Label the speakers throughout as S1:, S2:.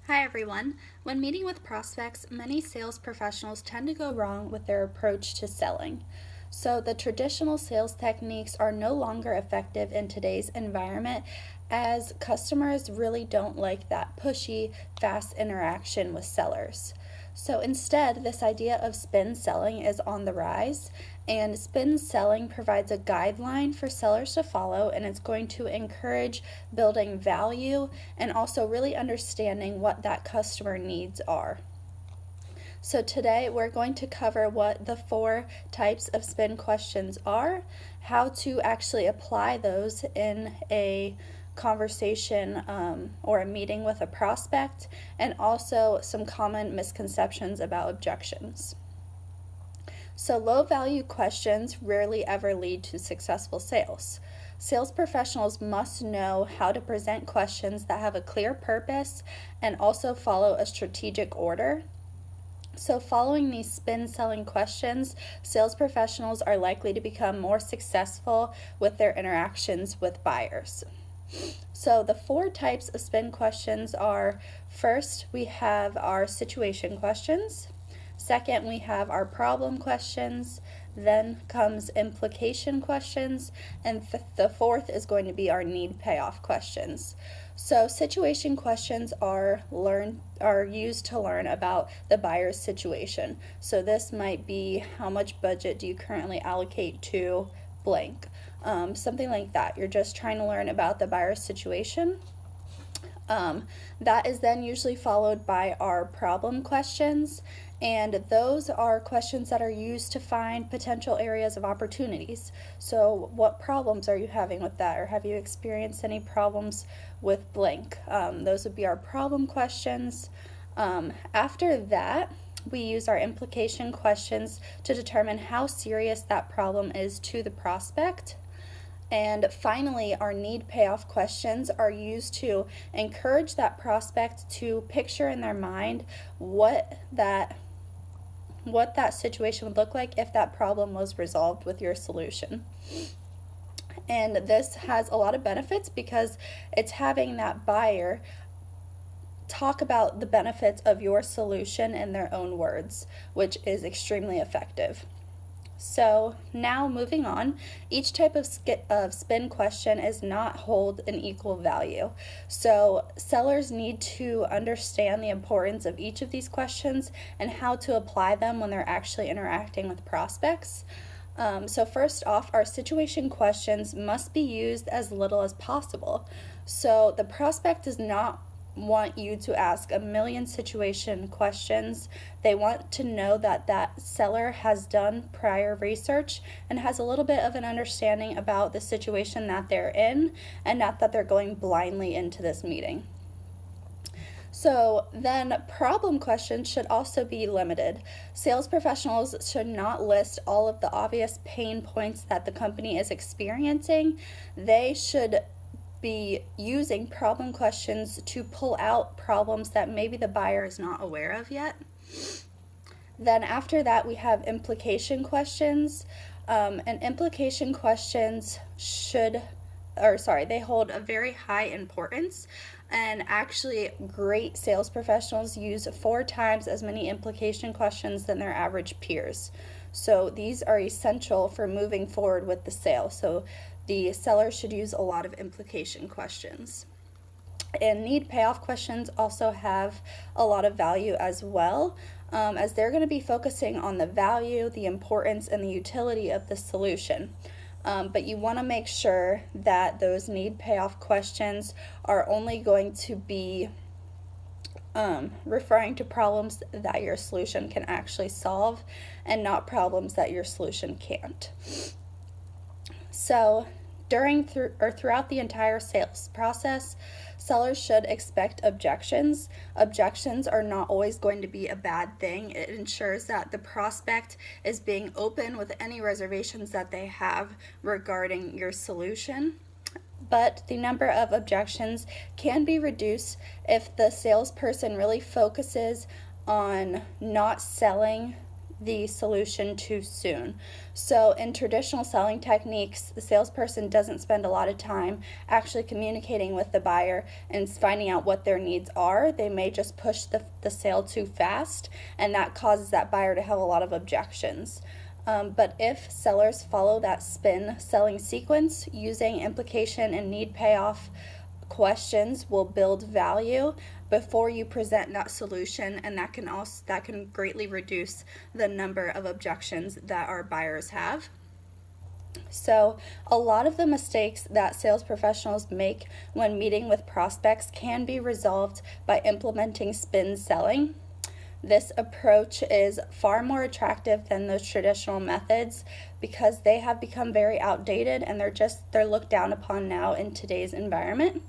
S1: Hi everyone. When meeting with prospects, many sales professionals tend to go wrong with their approach to selling. So, the traditional sales techniques are no longer effective in today's environment as customers really don't like that pushy, fast interaction with sellers. So, instead, this idea of spin selling is on the rise, and spin selling provides a guideline for sellers to follow, and it's going to encourage building value and also really understanding what that customer needs are. So today we're going to cover what the 4 types of spin questions are, how to actually apply those in a conversation or a meeting with a prospect, and also some common misconceptions about objections. So low value questions rarely ever lead to successful sales. Sales professionals must know how to present questions that have a clear purpose and also follow a strategic order. So following these spin selling questions, sales professionals are likely to become more successful with their interactions with buyers. So the 4 types of spin questions are: first, we have our situation questions. Second, we have our problem questions. Then comes implication questions. And the 4th is going to be our need payoff questions. So situation questions are used to learn about the buyer's situation. So this might be: how much budget do you currently allocate to blank? Something like that. You're just trying to learn about the buyer's situation. That is then usually followed by our problem questions, and those are questions that are used to find potential areas of opportunities. So what problems are you having with that, or have you experienced any problems with blank? Those would be our problem questions. After that, we use our implication questions to determine how serious that problem is to the prospect. And finally, our need payoff questions are used to encourage that prospect to picture in their mind what that situation would look like if that problem was resolved with your solution. And this has a lot of benefits because it's having that buyer talk about the benefits of your solution in their own words, which is extremely effective. So now moving on, each type of spin question is not hold an equal value. So sellers need to understand the importance of each of these questions and how to apply them when they're actually interacting with prospects. So first off, our situation questions must be used as little as possible. So the prospect does not want you to ask a million situation questions. They want to know that that seller has done prior research and has a little bit of an understanding about the situation that they're in, and not that they're going blindly into this meeting. So then problem questions should also be limited. Sales professionals should not list all of the obvious pain points that the company is experiencing. They should be using problem questions to pull out problems that maybe the buyer is not aware of yet. Then after that, we have implication questions. And implication questions they hold a very high importance. And actually, great sales professionals use 4 times as many implication questions than their average peers. So these are essential for moving forward with the sale. So the seller should use a lot of implication questions. And need payoff questions also have a lot of value as well, as they're going to be focusing on the value, the importance, and the utility of the solution. But you want to make sure that those need payoff questions are only going to be referring to problems that your solution can actually solve, and not problems that your solution can't. So throughout the entire sales process, sellers should expect objections. Objections are not always going to be a bad thing. It ensures that the prospect is being open with any reservations that they have regarding your solution. But the number of objections can be reduced if the salesperson really focuses on not selling the solution too soon. So in traditional selling techniques, the salesperson doesn't spend a lot of time actually communicating with the buyer and finding out what their needs are. They may just push the sale too fast, and that causes that buyer to have a lot of objections. But if sellers follow that spin selling sequence, using implication and need payoff questions will build value before you present that solution, and that can greatly reduce the number of objections that our buyers have. So a lot of the mistakes that sales professionals make when meeting with prospects can be resolved by implementing spin selling. This approach is far more attractive than those traditional methods because they have become very outdated and they're looked down upon now in today's environment.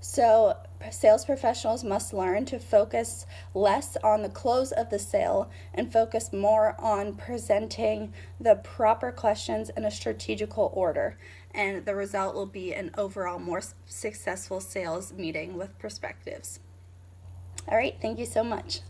S1: So sales professionals must learn to focus less on the close of the sale and focus more on presenting the proper questions in a strategical order. And the result will be an overall more successful sales meeting with prospectives. All right, thank you so much.